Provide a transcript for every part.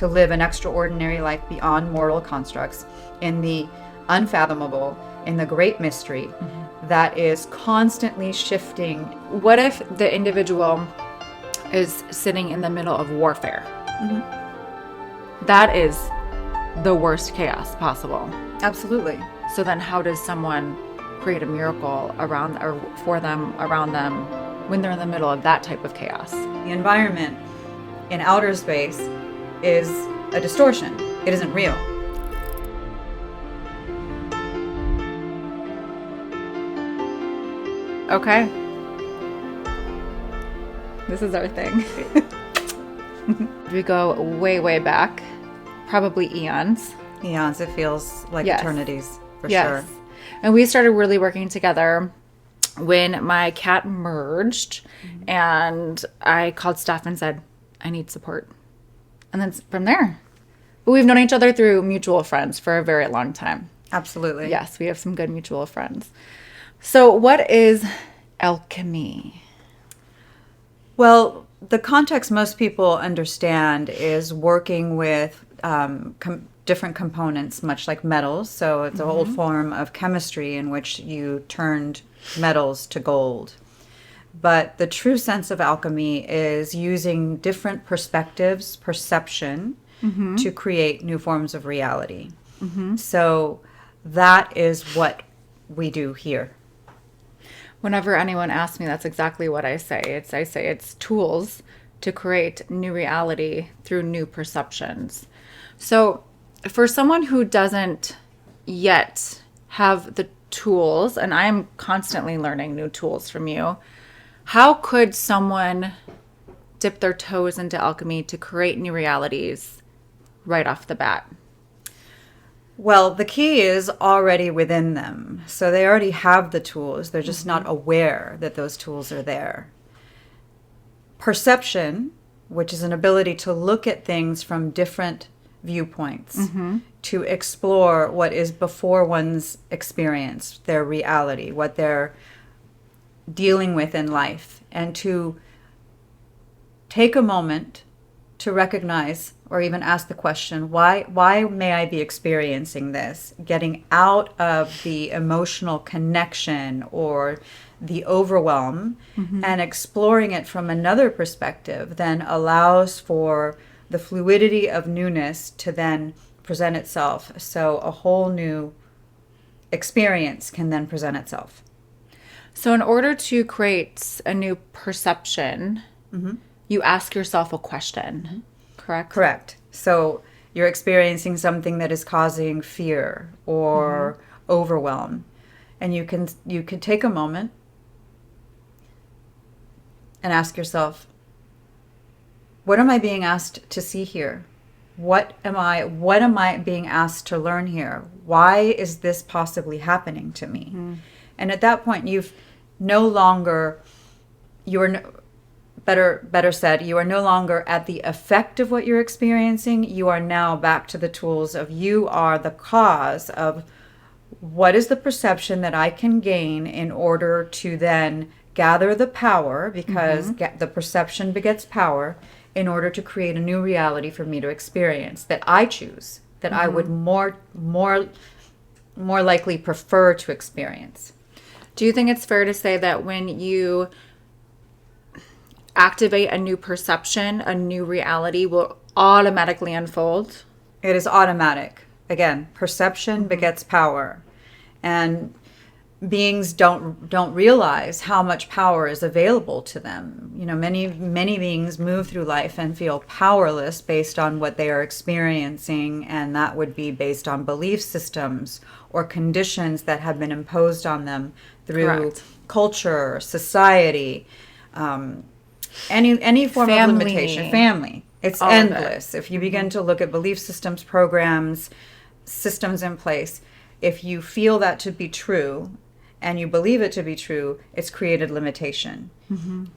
to live an extraordinary life beyond mortal constructs in the unfathomable, in the great mystery that is constantly shifting. What if the individual is sitting in the middle of warfare? That is the worst chaos possible. Absolutely. So then how does someone create a miracle around or for them, around them, when they're in the middle of that type of chaos? The environment in outer space is a distortion. It isn't real. Okay. This is our thing. We go way, way back, probably eons. Eons, it feels like Yes. eternities, for sure. And we started really working together when my cat merged, and I called Steph and said, I need support. And then from there, but we've known each other through mutual friends for a very long time. Absolutely. Yes, we have some good mutual friends. So what is alchemy? Well, the context most people understand is working with different components, much like metals. So it's an old form of chemistry in which you turned metals to gold. But the true sense of alchemy is using different perspectives, perception, to create new forms of reality. So that is what we do here. Whenever anyone asks me, that's exactly what I say. I say it's tools to create new reality through new perceptions. So for someone who doesn't yet have the tools, and I am constantly learning new tools from you, how could someone dip their toes into alchemy to create new realities right off the bat? Well, the key is already within them. So they already have the tools. They're just not aware that those tools are there. Perception, which is an ability to look at things from different viewpoints, to explore what is before one's experience, their reality, what they're dealing with in life, and to take a moment to recognize or even ask the question, why may I be experiencing this? Getting out of the emotional connection or the overwhelm and exploring it from another perspective then allows for the fluidity of newness to then present itself. So a whole new experience can then present itself. So in order to create a new perception, you ask yourself a question, correct? Correct. So you're experiencing something that is causing fear or overwhelm. And you can take a moment and ask yourself, what am I being asked to see here? What am I being asked to learn here? Why is this possibly happening to me? And at that point, you are no longer at the effect of what you're experiencing. You are now back to the tools of you are the cause of what is the perception that I can gain in order to then gather the power, because the perception begets power, in order to create a new reality for me to experience that I choose, that I would more likely prefer to experience. Do you think it's fair to say that when you activate a new perception, a new reality will automatically unfold? It is automatic. Again, perception begets power. And beings don't realize how much power is available to them. You know, many beings move through life and feel powerless based on what they are experiencing, and that would be based on belief systems or conditions that have been imposed on them through Correct. culture, society, any form Family. of limitation. Family. It's All of it. endless. If you begin to look at belief systems, programs, systems in place, if you feel that to be true and you believe it to be true, it's created limitation.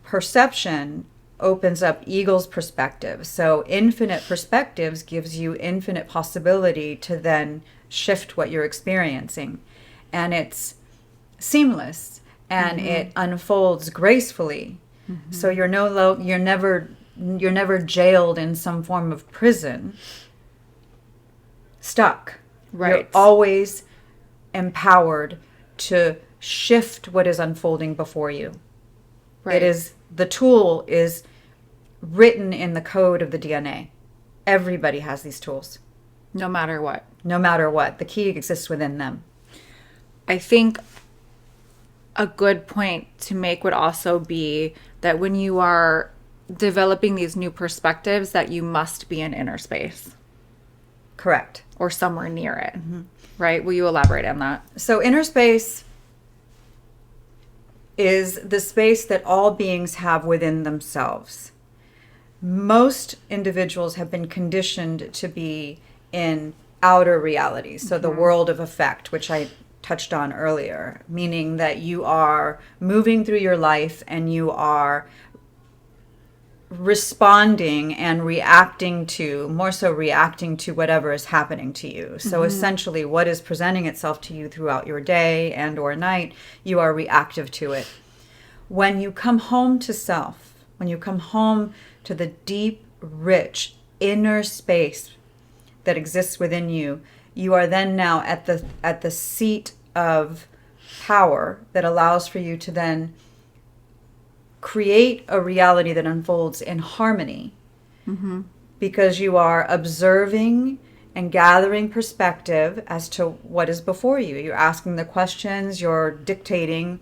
Perception opens up eagle's perspective. So infinite perspectives gives you infinite possibility to then shift what you're experiencing. And it's seamless and it unfolds gracefully. So you're never you're never jailed in some form of prison, stuck. Right. You're always empowered to shift what is unfolding before you. Right. The tool is written in the code of the DNA. Everybody has these tools. No matter what. No matter what. The key exists within them. I think a good point to make would also be that when you are developing these new perspectives, that you must be in inner space. Correct. Or somewhere near it. Right? Will you elaborate on that? So inner space is the space that all beings have within themselves. Most individuals have been conditioned to be in outer realities, so the world of effect, which I touched on earlier, meaning that you are moving through your life and you are responding and reacting to, more so reacting to whatever is happening to you. So essentially what is presenting itself to you throughout your day and or night, you are reactive to it. When you come home to self, when you come home to the deep, rich, inner space that exists within you, you are then now at the seat of power that allows for you to then create a reality that unfolds in harmony, because you are observing and gathering perspective as to what is before you. You're asking the questions, you're dictating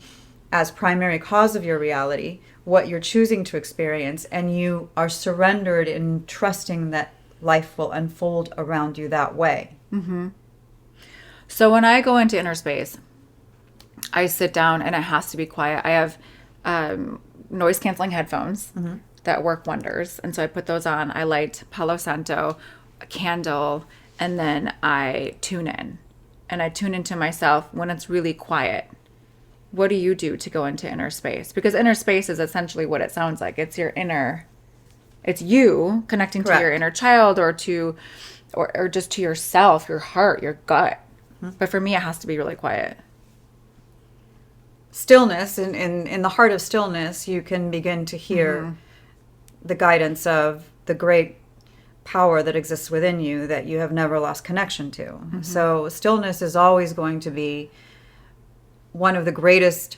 as primary cause of your reality what you're choosing to experience, and you are surrendered in trusting that life will unfold around you that way. So when I go into inner space, I sit down and it has to be quiet. I have noise canceling headphones that work wonders. And so I put those on. I light Palo Santo, a candle, and then I tune in. And I tune into myself when it's really quiet. What do you do to go into inner space? Because inner space is essentially what it sounds like. It's your inner, it's you connecting to your inner child or just to yourself, your heart, your gut. But for me, it has to be really quiet. Stillness, in the heart of stillness, you can begin to hear the guidance of the great power that exists within you that you have never lost connection to. So stillness is always going to be one of the greatest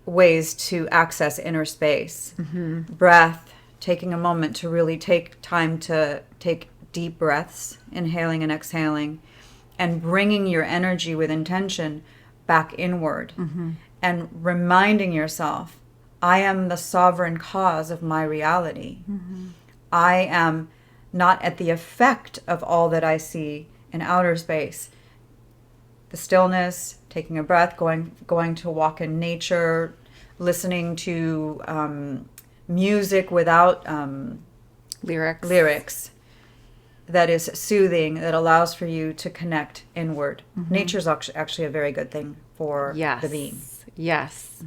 ways to access inner space. Breath, taking a moment to really take time to take deep breaths, inhaling and exhaling, and bringing your energy with intention back inward. And reminding yourself, I am the sovereign cause of my reality. I am not at the effect of all that I see in outer space. The stillness, taking a breath, going to walk in nature, listening to music without lyrics that is soothing, that allows for you to connect inward. Nature's actually a very good thing for the being. Yes.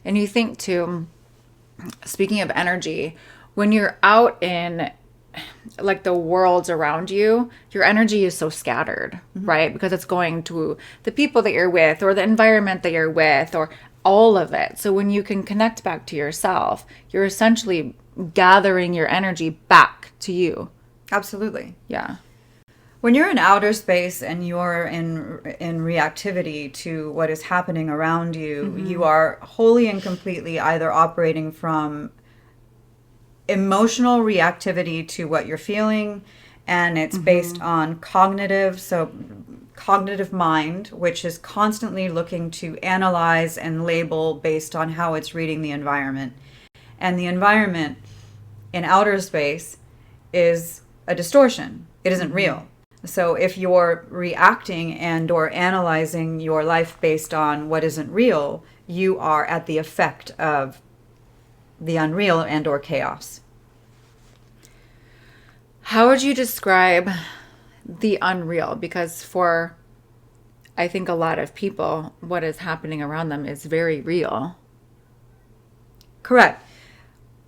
And you think too, speaking of energy, when you're out in like the worlds around you, your energy is so scattered, right? Because it's going to the people that you're with or the environment that you're with or all of it. So when you can connect back to yourself, you're essentially gathering your energy back to you. Absolutely. Yeah. When you're in outer space and you're in reactivity to what is happening around you, you are wholly and completely either operating from emotional reactivity to what you're feeling, and it's based on cognitive mind, which is constantly looking to analyze and label based on how it's reading the environment. And the environment in outer space is a distortion. It isn't real. So if you're reacting and or analyzing your life based on what isn't real, you are at the effect of the unreal and or chaos. How would you describe the unreal? Because for, I think, a lot of people, what is happening around them is very real. Correct.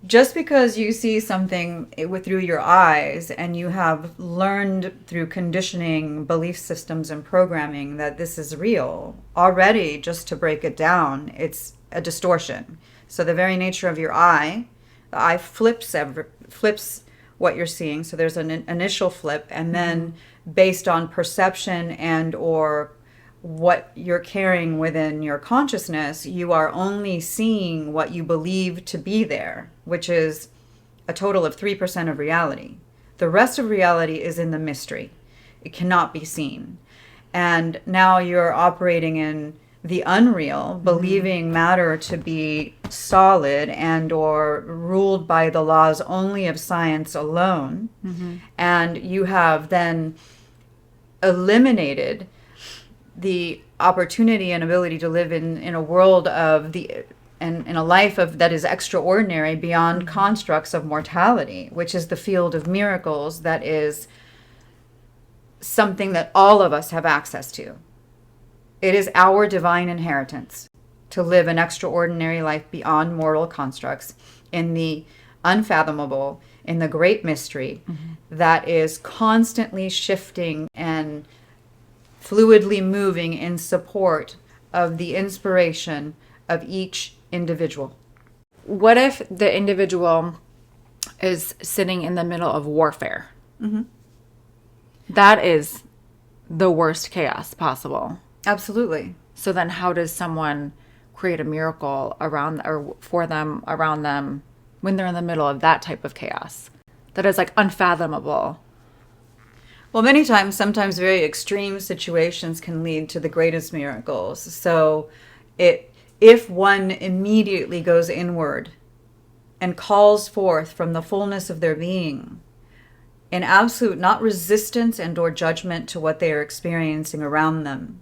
Just because you see something through your eyes and you have learned through conditioning, belief systems, and programming that this is real, already, just to break it down, it's a distortion. So the very nature of your eye, The eye flips what you're seeing. So there's an initial flip, and then based on perception and or what you're carrying within your consciousness, you are only seeing what you believe to be there, which is a total of 3% of reality. The rest of reality is in the mystery. It cannot be seen. And now you're operating in the unreal, believing matter to be solid and or ruled by the laws only of science alone. And you have then eliminated the opportunity and ability to live in a world of and in a life of that is extraordinary beyond constructs of mortality, which is the field of miracles, that is something that all of us have access to. It is our divine inheritance to live an extraordinary life beyond mortal constructs in the unfathomable, in the great mystery that is constantly shifting and fluidly moving in support of the inspiration of each individual. What if the individual is sitting in the middle of warfare? That is the worst chaos possible. Absolutely. So then how does someone create a miracle around or for them, around them, when they're in the middle of that type of chaos that is like unfathomable? Well, many times, sometimes very extreme situations can lead to the greatest miracles. So if one immediately goes inward and calls forth from the fullness of their being, in absolute, not resistance and or judgment to what they are experiencing around them.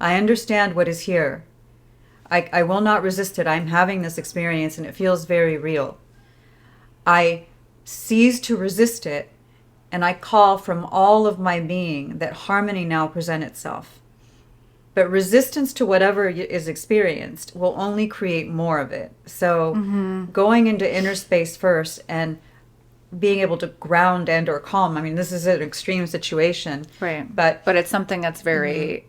I understand what is here. I will not resist it. I'm having this experience and it feels very real. I cease to resist it, and I call from all of my being that harmony now present itself. But resistance to whatever is experienced will only create more of it. So going into inner space first and being able to ground and or calm. I mean, this is an extreme situation. Right. But it's something that's very...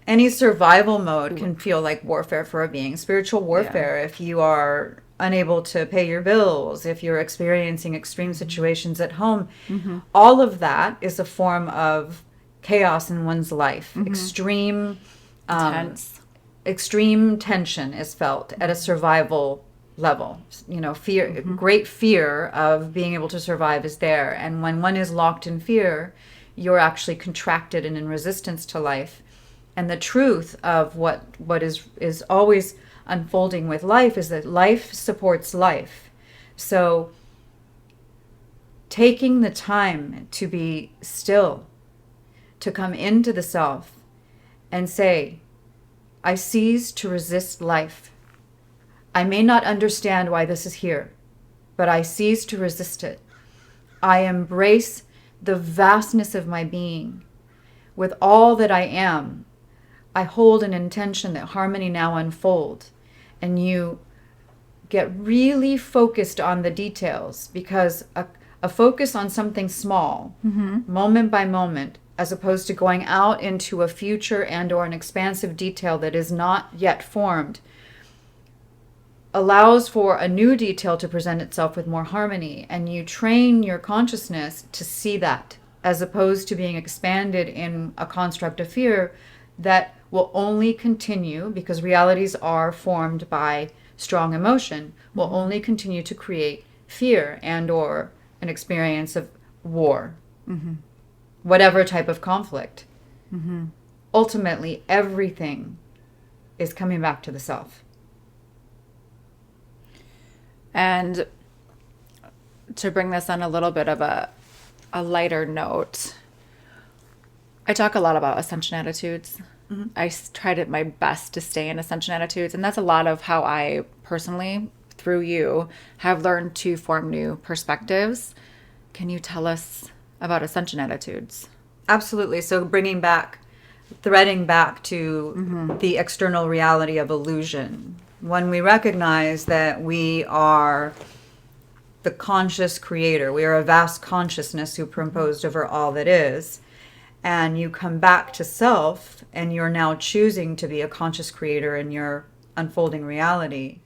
Any survival mode can feel like warfare for a being. Spiritual warfare, if you are unable to pay your bills, if you're experiencing extreme situations at home, all of that is a form of chaos in one's life. Extreme tension is felt at a survival level. You know, fear, great fear of being able to survive is there. And when one is locked in fear, you're actually contracted and in resistance to life. And the truth of what is always unfolding with life is that life supports life. So taking the time to be still, to come into the self and say, I cease to resist life. I may not understand why this is here, but I cease to resist it. I embrace the vastness of my being. With all that I am, I hold an intention that harmony now unfold. And you get really focused on the details, because a focus on something small, moment by moment, as opposed to going out into a future and or an expansive detail that is not yet formed, allows for a new detail to present itself with more harmony. And you train your consciousness to see that, as opposed to being expanded in a construct of fear that will only continue, because realities are formed by strong emotion, will only continue to create fear and or an experience of war, whatever type of conflict. Ultimately, everything is coming back to the self. And to bring this on a little bit of a lighter note, I talk a lot about Ascension Attitudes. I tried my best to stay in Ascension Attitudes. And that's a lot of how I personally, through you, have learned to form new perspectives. Can you tell us about Ascension Attitudes? Absolutely. So threading back to the external reality of illusion. When we recognize that we are the conscious creator, we are a vast consciousness superimposed over all that is, and you come back to self and you're now choosing to be a conscious creator in your unfolding reality,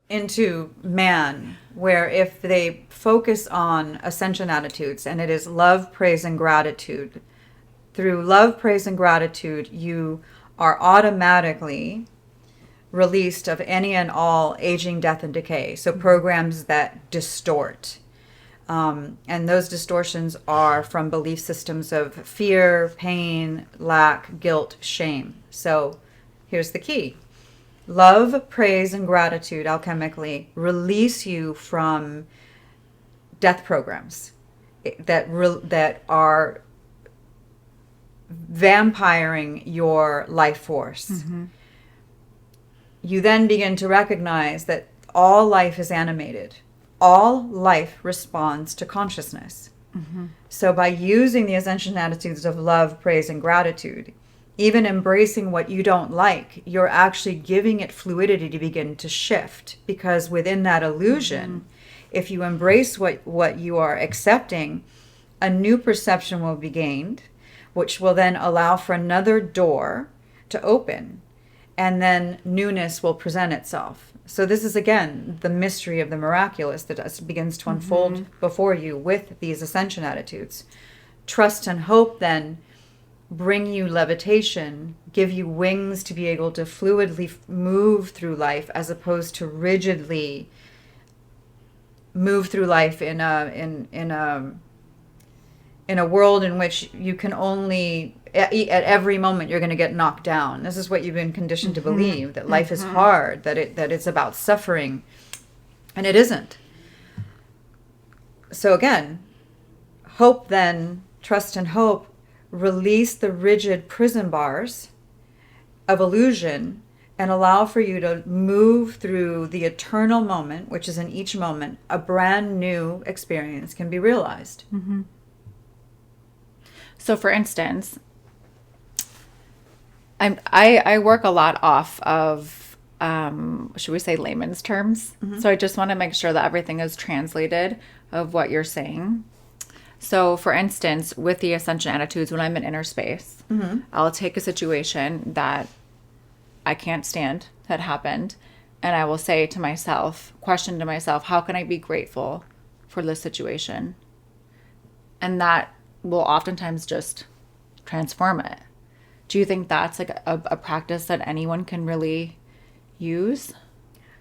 into man, where if they focus on ascension attitudes, and it is love, praise, and gratitude, through love, praise, and gratitude, you are automatically released of any and all aging, death, and decay. So programs that distort. And those distortions are from belief systems of fear, pain, lack, guilt, shame. So here's the key. Love, praise, and gratitude alchemically release you from death programs that are vampiring your life force. Mm-hmm. You then begin to recognize that all life is animated. All life responds to consciousness. Mm-hmm. So by using the ascension attitudes of love, praise, and gratitude, even embracing what you don't like, you're actually giving it fluidity to begin to shift. Because within that illusion, mm-hmm. if you embrace what you are accepting, a new perception will be gained, which will then allow for another door to open. And then newness will present itself. So this is, again, the mystery of the miraculous that begins to unfold mm-hmm. before you with these ascension attitudes. Trust and hope then bring you levitation, give you wings to be able to fluidly move through life, as opposed to rigidly move through life in a world in which you can only, at every moment, you're going to get knocked down. This is what you've been conditioned mm-hmm. to believe, that life mm-hmm. is hard, that it's about suffering, and it isn't. So again, hope then, trust and hope, release the rigid prison bars of illusion and allow for you to move through the eternal moment, which is in each moment, a brand new experience can be realized. Mm-hmm. So for instance, I work a lot off of, should we say, layman's terms? Mm-hmm. So I just want to make sure that everything is translated of what you're saying. So for instance, with the Ascension Attitudes, when I'm in inner space, mm-hmm. I'll take a situation that I can't stand that happened, and I will say to myself, question to myself, how can I be grateful for this situation? And that will oftentimes just transform it. Do you think that's like a practice that anyone can really use?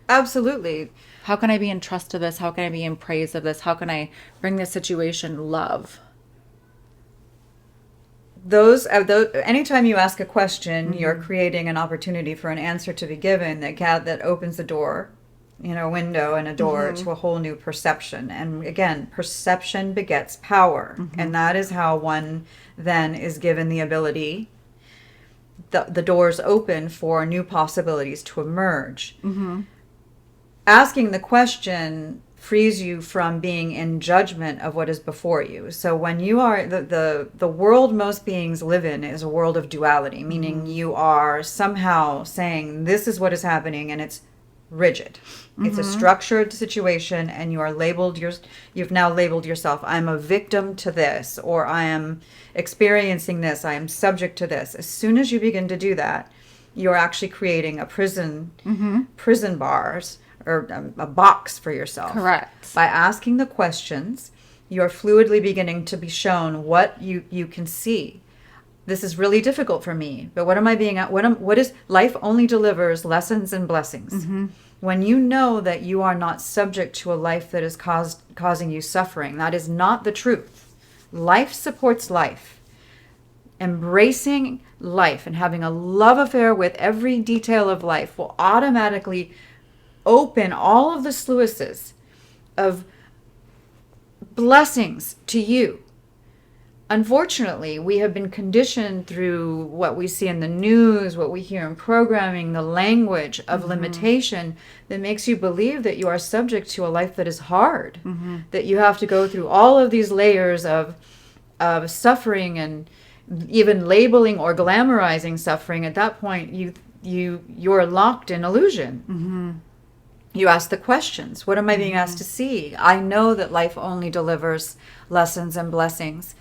Absolutely. How can I be in trust of this? How can I be in praise of this? How can I bring this situation love? Those anytime you ask a question, mm-hmm. you're creating an opportunity for an answer to be given that opens the door, a window and a door mm-hmm. to a whole new perception. And again, perception begets power. Mm-hmm. And that is how one then is given the ability, the doors open for new possibilities to emerge. Mm-hmm. Asking the question frees you from being in judgment of what is before you. So when you are, the world most beings live in is a world of duality, meaning mm-hmm. you are somehow saying this is what is happening, and it's rigid. Mm-hmm. It's a structured situation, and you've now labeled yourself, I'm a victim to this, or I am experiencing this, I am subject to this. As soon as you begin to do that, you're actually creating a prison bars, or a box for yourself. Correct. By asking the questions, you're fluidly beginning to be shown what you can see. This is really difficult for me, but what is life only delivers lessons and blessings. Mm-hmm. When you know that you are not subject to a life that is causing you suffering, that is not the truth. Life supports life. Embracing life and having a love affair with every detail of life will automatically open all of the sluices of blessings to you. Unfortunately, we have been conditioned through what we see in the news, what we hear in programming, the language of mm-hmm. limitation that makes you believe that you are subject to a life that is hard, mm-hmm. that you have to go through all of these layers of suffering, and even labeling or glamorizing suffering. At that point, you're locked in illusion. Mm-hmm. You ask the questions. What am I being asked to see? I know that life only delivers lessons and blessings.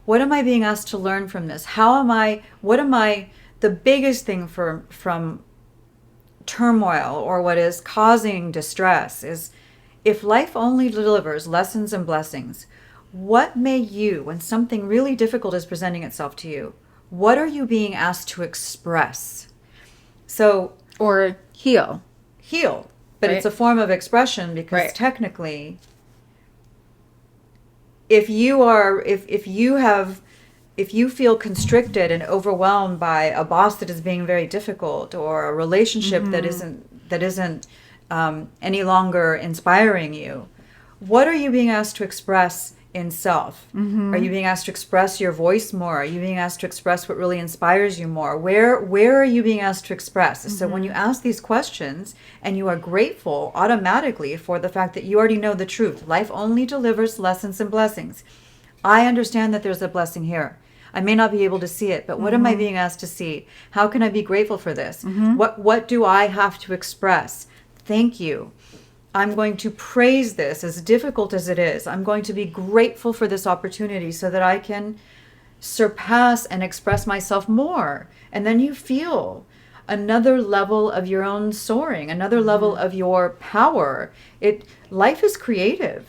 What am I being asked to learn from this? The biggest thing from turmoil or what is causing distress is, if life only delivers lessons and blessings, what may you, when something really difficult is presenting itself to you, what are you being asked to express? So, or heal. But right? It's a form of expression, because Right. technically, if you feel constricted and overwhelmed by a boss that is being very difficult, or a relationship that isn't any longer inspiring you, what are you being asked to express in self? Are you being asked to express your voice more? Are you being asked to express what really inspires you more? Where are you being asked to express? So when you ask these questions and you are grateful automatically for the fact that you already know the truth, life only delivers lessons and blessings. I understand that there's a blessing here. I may not be able to see it, but what am I being asked to see? How can I be grateful for this? What do I have to express? Thank you. I'm going to praise this, as difficult as it is. I'm going to be grateful for this opportunity so that I can surpass and express myself more. And then you feel another level of your own soaring, another level of your power. Life is creative.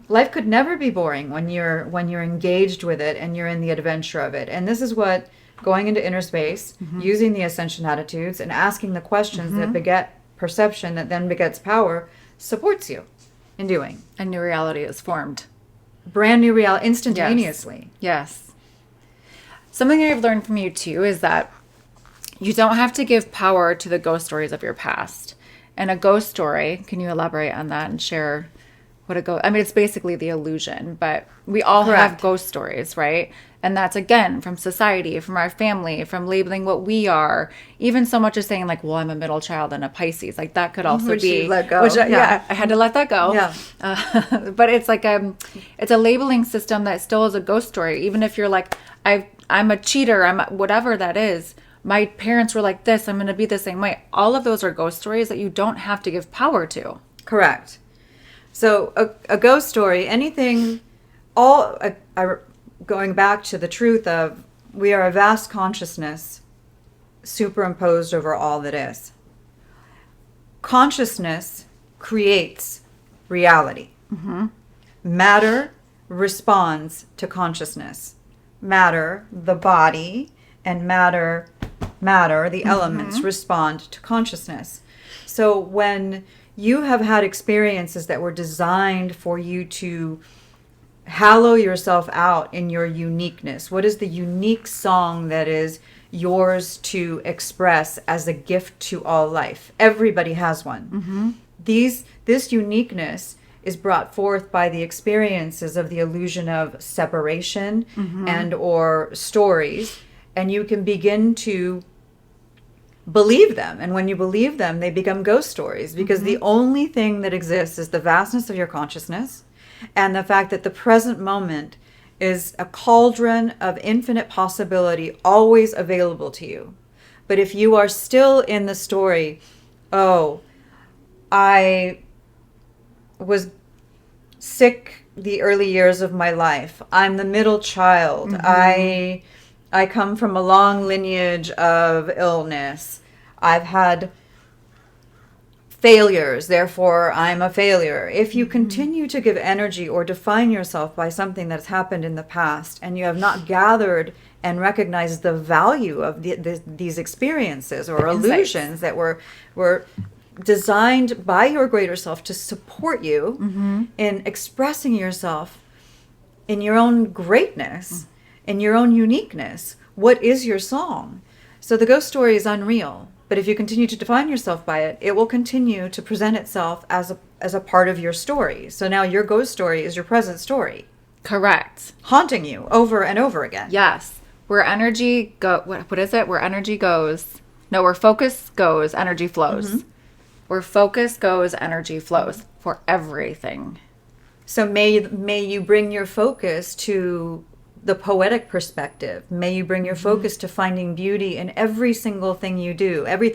Life could never be boring when you're engaged with it and you're in the adventure of it. And this is what going into inner space, using the Ascension Attitudes, and asking the questions that beget perception, that then begets power, supports you in doing. A new reality is formed. Brand new reality, instantaneously. Yes. Something I've learned from you too is that you don't have to give power to the ghost stories of your past. And a ghost story, can you elaborate on that and share what a ghost? I mean, it's basically the illusion, but we all have ghost stories, right? And that's, again, from society, from our family, from labeling what we are, even so much as saying like, well, I'm a middle child and a Pisces. Like that could also be, you let go. I had to let that go. Yeah. But it's like, it's a labeling system that still is a ghost story. Even if you're like, I'm a cheater, whatever that is. My parents were like this, I'm going to be the same way. All of those are ghost stories that you don't have to give power to. Correct. So a ghost story, anything, going back to the truth of, we are a vast consciousness superimposed over all that is. Consciousness creates reality. Matter responds to consciousness. Matter, the body, and matter, the elements, respond to consciousness. So when you have had experiences that were designed for you to hallow yourself out in your uniqueness, what is the unique song that is yours to express as a gift to all life? Everybody has one. This uniqueness is brought forth by the experiences of the illusion of separation and or stories, and you can begin to believe them. And when you believe them, they become ghost stories, because the only thing that exists is the vastness of your consciousness and the fact that the present moment is a cauldron of infinite possibility always available to you. But if you are still in the story, oh, I was sick the early years of my life, I'm the middle child, I come from a long lineage of illness, I've had failures, therefore I'm a failure. If you continue to give energy or define yourself by something that's happened in the past, and you have not gathered and recognized the value of these experiences or illusions that were designed by your greater self to support you in expressing yourself in your own greatness, in your own uniqueness, what is your song? So the ghost story is unreal. But if you continue to define yourself by it, it will continue to present itself as a part of your story. So now your ghost story is your present story. Correct. Haunting you over and over again. Yes. Where energy what is it? Where energy goes. No, where focus goes, energy flows. Where focus goes, energy flows for everything. So may you bring your focus to the poetic perspective. May you bring your focus to finding beauty in every single thing you do. Every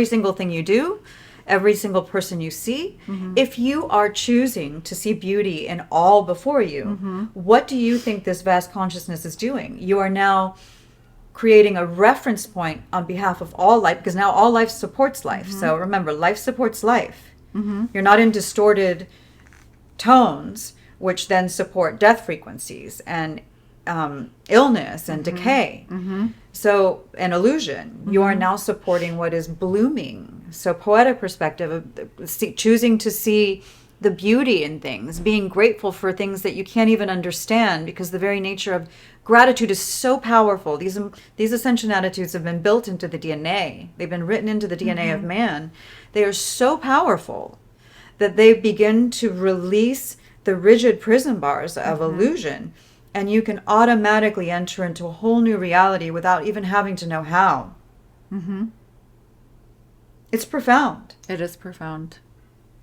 single thing you do, every single person you see. If you are choosing to see beauty in all before you, what do you think this vast consciousness is doing? You are now creating a reference point on behalf of all life, because now all life supports life. So remember, life supports life. You're not in distorted tones, which then support death frequencies and illness and decay. So an illusion. You are now supporting what is blooming. So poetic perspective of choosing to see the beauty in things, being grateful for things that you can't even understand, because the very nature of gratitude is so powerful. These ascension attitudes have been built into the DNA. They've been written into the DNA of man. They are so powerful that they begin to release the rigid prison bars of illusion, and you can automatically enter into a whole new reality without even having to know how. It's profound. It is profound.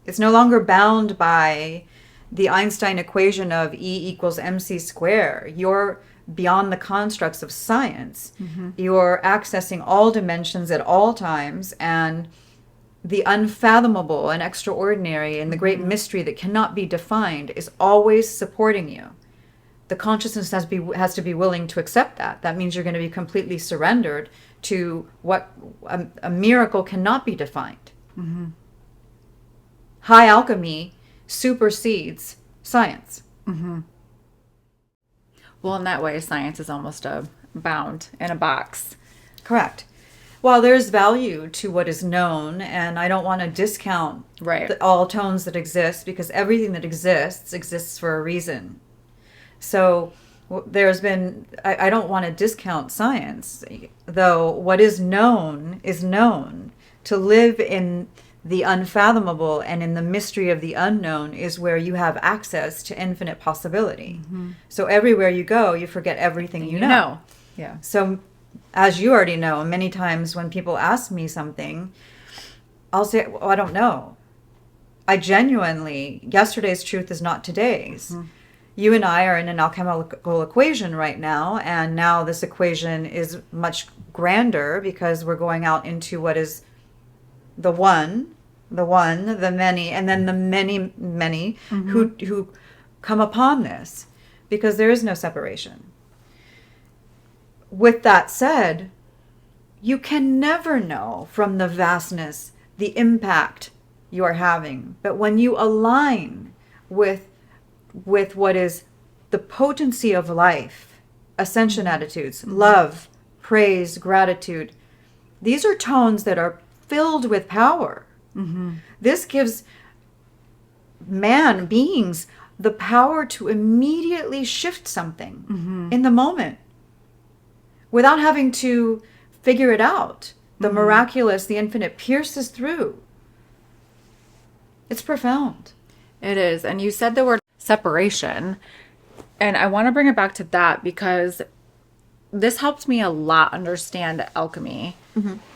It's no longer bound by the Einstein equation of E equals mc squared. You're beyond the constructs of science. You're accessing all dimensions at all times, and the unfathomable and extraordinary and the great mystery that cannot be defined is always supporting you. The consciousness has to be willing to accept that. That means you're going to be completely surrendered to what a miracle cannot be defined. High alchemy supersedes science. Well, in that way, science is almost bound in a box. Correct. While there's value to what is known, and I don't want to discount all tones that exist, because everything that exists for a reason. So there's been, I don't want to discount science, though what is known is known. To live in the unfathomable and in the mystery of the unknown is where you have access to infinite possibility. So everywhere you go, you forget everything you know. Yeah. So as you already know, many times when people ask me something, I'll say, well, I don't know. I genuinely, yesterday's truth is not today's. You and I are in an alchemical equation right now, and now this equation is much grander because we're going out into what is the one, the many, and then the many who come upon this, because there is no separation. With that said, you can never know from the vastness the impact you are having. But when you align with what is the potency of life, ascension attitudes, love, praise, gratitude, these are tones that are filled with power. This gives beings the power to immediately shift something in the moment without having to figure it out. The miraculous, the infinite pierces through. It's profound. It is. And you said the word separation, and I want to bring it back to that because this helped me a lot understand alchemy.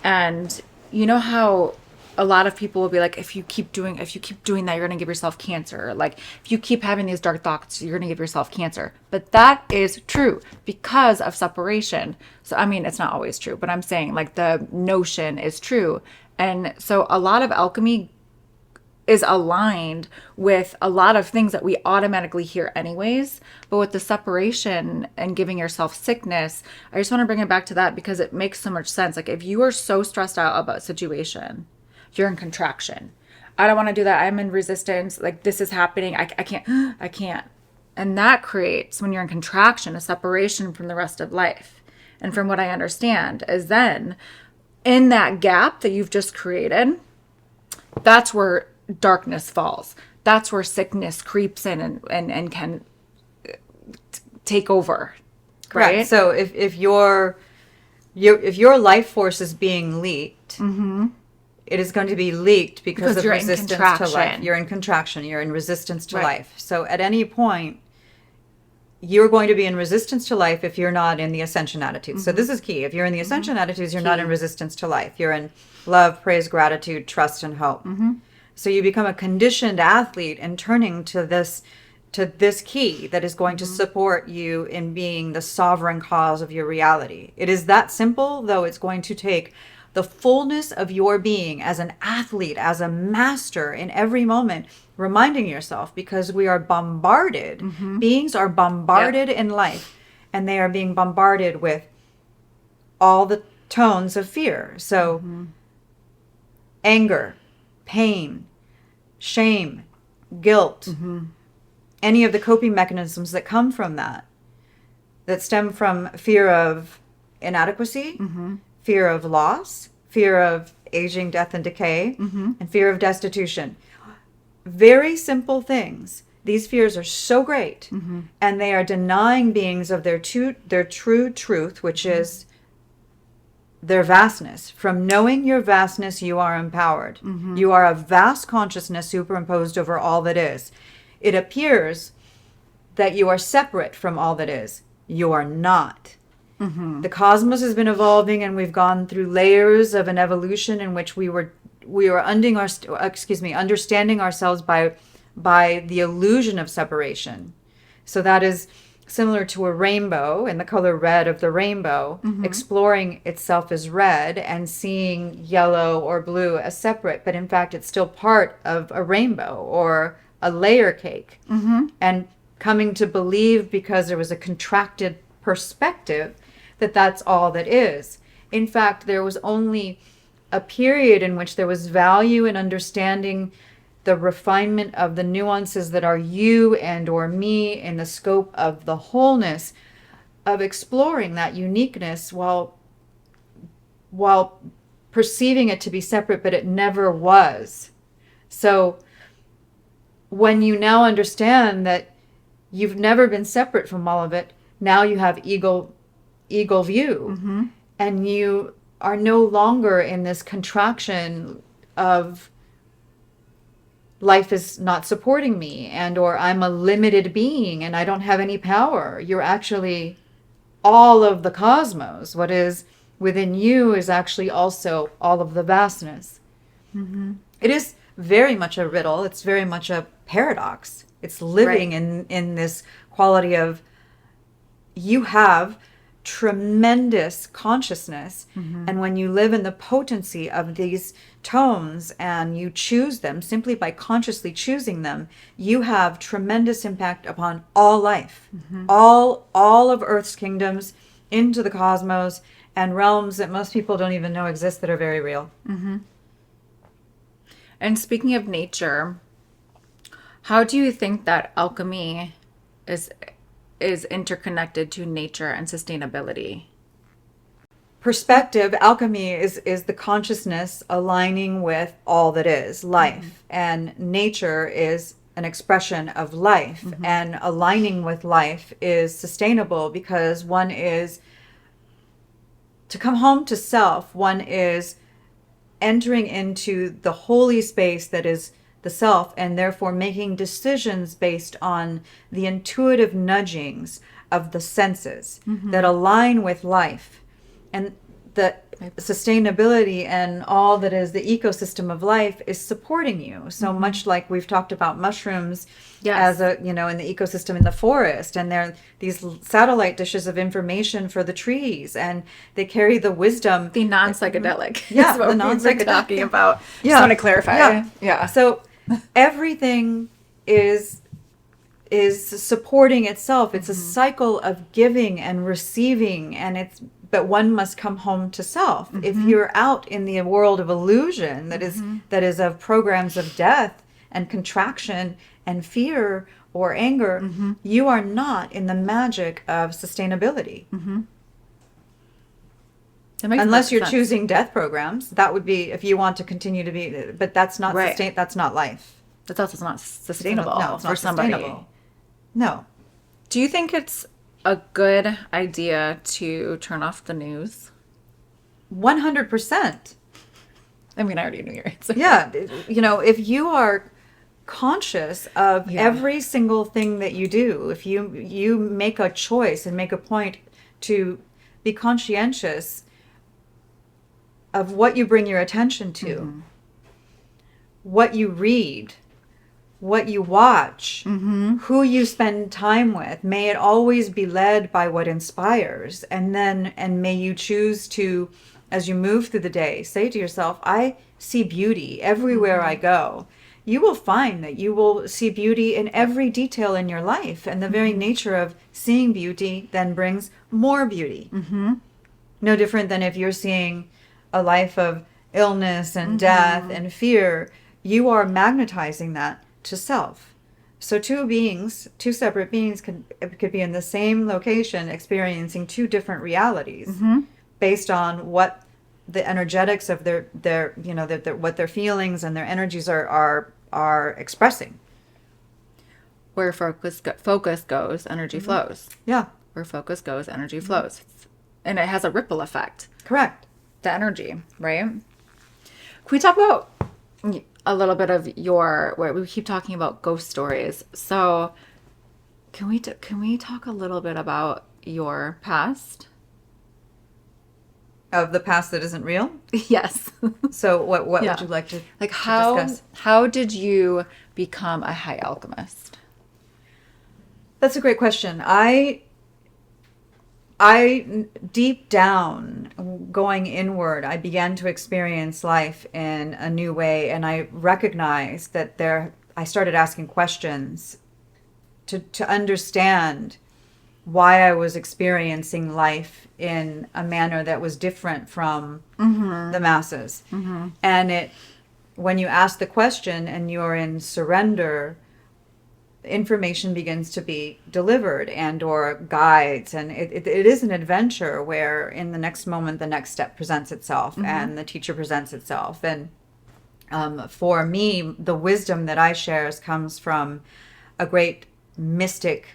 And you know how a lot of people will be like, if you keep doing that, you're going to give yourself cancer. Like, if you keep having these dark thoughts, you're going to give yourself cancer. But that is true because of separation. So, I mean, it's not always true, but I'm saying like the notion is true. And so a lot of alchemy is aligned with a lot of things that we automatically hear anyways. But with the separation and giving yourself sickness, I just want to bring it back to that because it makes so much sense. Like, if you are so stressed out about a situation, you're in contraction. I don't want to do that. I'm in resistance. Like, this is happening. I can't. And that creates, when you're in contraction, a separation from the rest of life. And from what I understand is then in that gap that you've just created, that's where darkness falls. That's where sickness creeps in and can take over. Correct. Right? So if your life force is being leaked, it is going to be leaked because of you're resistance in to life. contraction. You're in contraction. You're in resistance to Right. life. So at any point, you're going to be in resistance to life if you're not in the ascension attitudes. So this is key. If you're in the ascension attitudes, you're not in resistance to life. You're in love, praise, gratitude, trust, and hope. So you become a conditioned athlete and turning to this key that is going to support you in being the sovereign cause of your reality. It is that simple, though it's going to take the fullness of your being as an athlete, as a master in every moment, reminding yourself, because we are bombarded. Beings are bombarded in life, and they are being bombarded with all the tones of fear. So anger, pain, shame, guilt, any of the coping mechanisms that come from that stem from fear of inadequacy, fear of loss, fear of aging, death, and decay, and fear of destitution. Very simple things. These fears are so great, and they are denying beings of their true truth, which is their vastness. From knowing your vastness, you are empowered. You are a vast consciousness superimposed over all that is. It appears that you are separate from all that is. You are not. The cosmos has been evolving, and we've gone through layers of an evolution in which we were understanding ourselves by the illusion of separation. So that is similar to a rainbow, and the color red of the rainbow, exploring itself as red and seeing yellow or blue as separate, but in fact it's still part of a rainbow or a layer cake. And coming to believe, because there was a contracted perspective, that that's all that is. In fact, there was only a period in which there was value in understanding the refinement of the nuances that are you and or me in the scope of the wholeness, of exploring that uniqueness while perceiving it to be separate, but it never was. So when you now understand that you've never been separate from all of it, now you have eagle view, and you are no longer in this contraction of life is not supporting me, and or I'm a limited being and I don't have any power. You're actually all of the cosmos. What is within you is actually also all of the vastness. It is very much a riddle. It's very much a paradox. It's living in this quality of, you have tremendous consciousness, and when you live in the potency of these tones and you choose them simply by consciously choosing them, you have tremendous impact upon all life, all of Earth's kingdoms, into the cosmos, and realms that most people don't even know exist that are very real. And speaking of nature, how do you think that alchemy is interconnected to nature and sustainability? Perspective, alchemy is the consciousness aligning with all that is life, and nature is an expression of life, and aligning with life is sustainable, because one is to come home to self. One is entering into the holy space that is the self, and therefore making decisions based on the intuitive nudgings of the senses that align with life. And the sustainability and all that is the ecosystem of life is supporting you. So much like we've talked about mushrooms as in the ecosystem in the forest, and they're these satellite dishes of information for the trees, and they carry the wisdom. The non-psychedelic. Yeah, is what the non-psychedelic. we're talking about. Just want to clarify. Yeah. So everything is supporting itself. It's a cycle of giving and receiving, but one must come home to self. If you're out in the world of illusion that is of programs of death and contraction and fear or anger, you are not in the magic of sustainability. Unless you're choosing death programs. That would be if you want to continue to be, but that's not that's not life. That's also not sustainable it's not for somebody. sustainable. No. Do you think it's a good idea to turn off the news? 100%. I mean, I already knew your answer. Yeah. If you are conscious of every single thing that you do, if you make a choice and make a point to be conscientious of what you bring your attention to, what you read, what you watch, who you spend time with, may it always be led by what inspires. And may you choose to, as you move through the day, say to yourself, I see beauty everywhere I go. You will find that you will see beauty in every detail in your life. And the very nature of seeing beauty then brings more beauty. No different than if you're seeing a life of illness and death and fear, you are magnetizing that to self. So two separate beings could be in the same location experiencing two different realities based on what the energetics of their what their feelings and their energies are expressing. Where focus goes, energy flows. Yeah, Where focus goes, energy flows. And it has a ripple effect. correct. The energy, right? Can we talk about a little bit of where we keep talking about ghost stories? So can we talk a little bit about your past? Of the past that isn't real? Yes. So what Yeah. would you like to how discuss? did you become a high alchemist? That's a great question. Deep down, going inward, I began to experience life in a new way, and I recognized that I started asking questions to understand why I was experiencing life in a manner that was different from the masses. And when you ask the question and you're in surrender, information begins to be delivered and or guides, and it is an adventure where in the next moment the next step presents itself and the teacher presents itself. And for me, the wisdom that I share comes from a great mystic,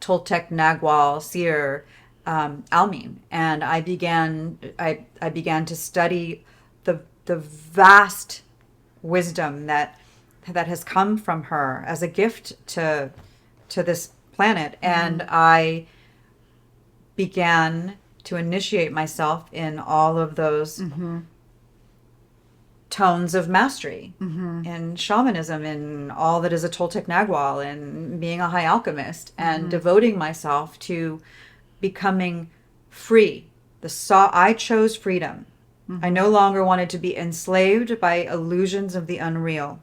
Toltec Nagual seer, Almin, and I began to study the vast wisdom that has come from her as a gift to this planet. And I began to initiate myself in all of those tones of mastery in shamanism, in all that is a Toltec Nagual, and being a high alchemist, and devoting myself to becoming free. I chose freedom. I no longer wanted to be enslaved by illusions of the unreal.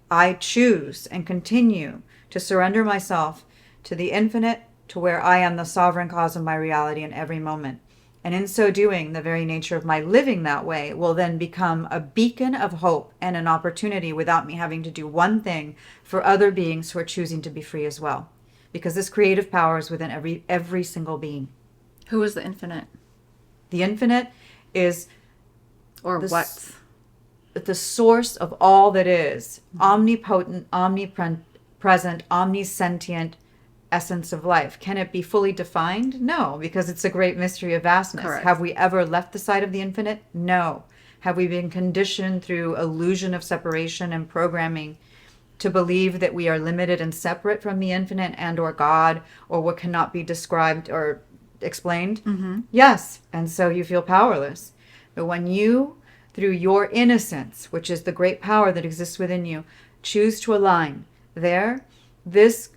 I choose and continue to surrender myself to the infinite, to where I am the sovereign cause of my reality in every moment. And in so doing, the very nature of my living that way will then become a beacon of hope and an opportunity without me having to do one thing for other beings who are choosing to be free as well. Because this creative power is within every single being. Who is the infinite? The infinite is The source of all that is, omnipotent, omnipresent, omnisentient essence of life. Can it be fully defined? No, because it's a great mystery of vastness. Correct. Have we ever left the side of the infinite? No. Have we been conditioned through illusion of separation and programming to believe that we are limited and separate from the infinite and or God or what cannot be described or explained? Yes. And so you feel powerless. But when you, through your innocence, which is the great power that exists within you, choose to align there, this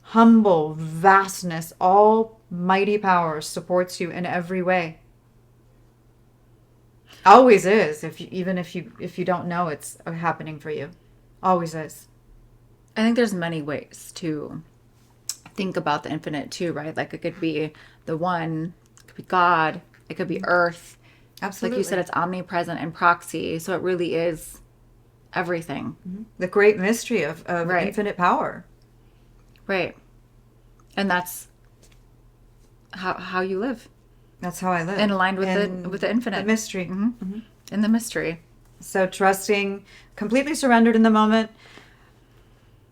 humble vastness, almighty power supports you in every way. Always is, even if you don't know it's happening for you. Always is. I think there's many ways to think about the infinite too, right? Like it could be the one, it could be God, it could be Earth. Absolutely. Like you said, it's omnipresent and proxy, so it really is everything. The great mystery of Right. infinite power. Right. And that's how you live. That's how I live. And aligned with the infinite. The mystery. In the mystery. So trusting, completely surrendered in the moment.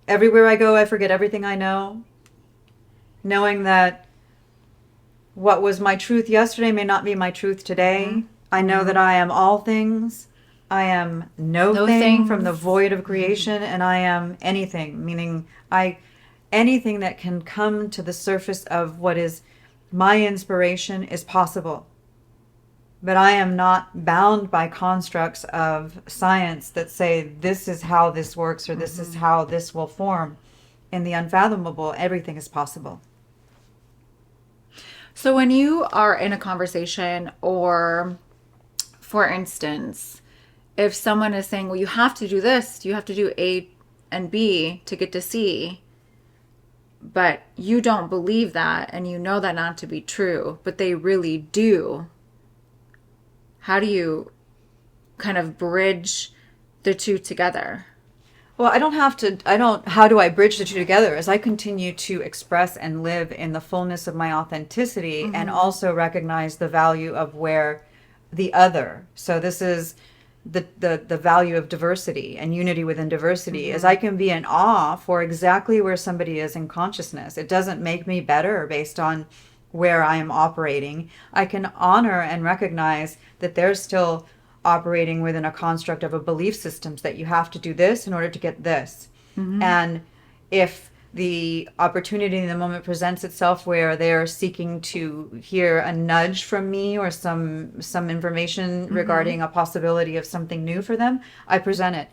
Everywhere I go, I forget everything I know. Knowing that what was my truth yesterday may not be my truth today. I know that I am all things. I am no thing things. from the void of creation, and I am anything, meaning anything that can come to the surface of what is my inspiration is possible. But I am not bound by constructs of science that say this is how this works or this is how this will form. In the unfathomable, everything is possible. So when you are in a conversation, or for instance, if someone is saying, well, you have to do this, you have to do A and B to get to C, but you don't believe that and you know that not to be true, but they really do. How do you kind of bridge the two together? Well, how do I bridge the two together? As I continue to express and live in the fullness of my authenticity and also recognize the value of where the other. So this is the value of diversity and unity within diversity. As I can be in awe for exactly where somebody is in consciousness. It doesn't make me better based on where I am operating. I can honor and recognize that they're still operating within a construct of a belief systems that you have to do this in order to get this. And if the opportunity in the moment presents itself where they're seeking to hear a nudge from me or some information regarding a possibility of something new for them, I present it.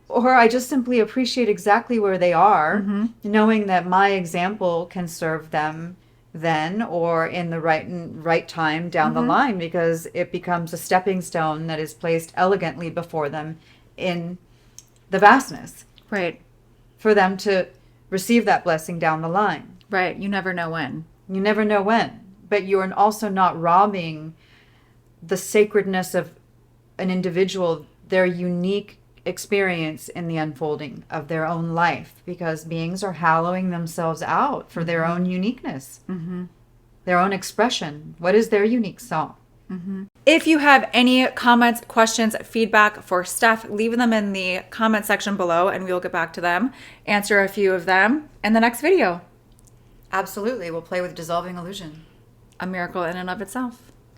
Or I just simply appreciate exactly where they are, knowing that my example can serve them then or in the right time down the line, because it becomes a stepping stone that is placed elegantly before them in the vastness. Right. For them to receive that blessing down the line. Right. You never know when. You never know when. But you're also not robbing the sacredness of an individual, their unique experience in the unfolding of their own life, because beings are hallowing themselves out for their own uniqueness, their own expression. What is their unique self? If you have any comments, questions, feedback for Steph, leave them in the comment section below and we'll get back to them, answer a few of them in the next video. Absolutely. We'll play with dissolving illusion. A miracle in and of itself.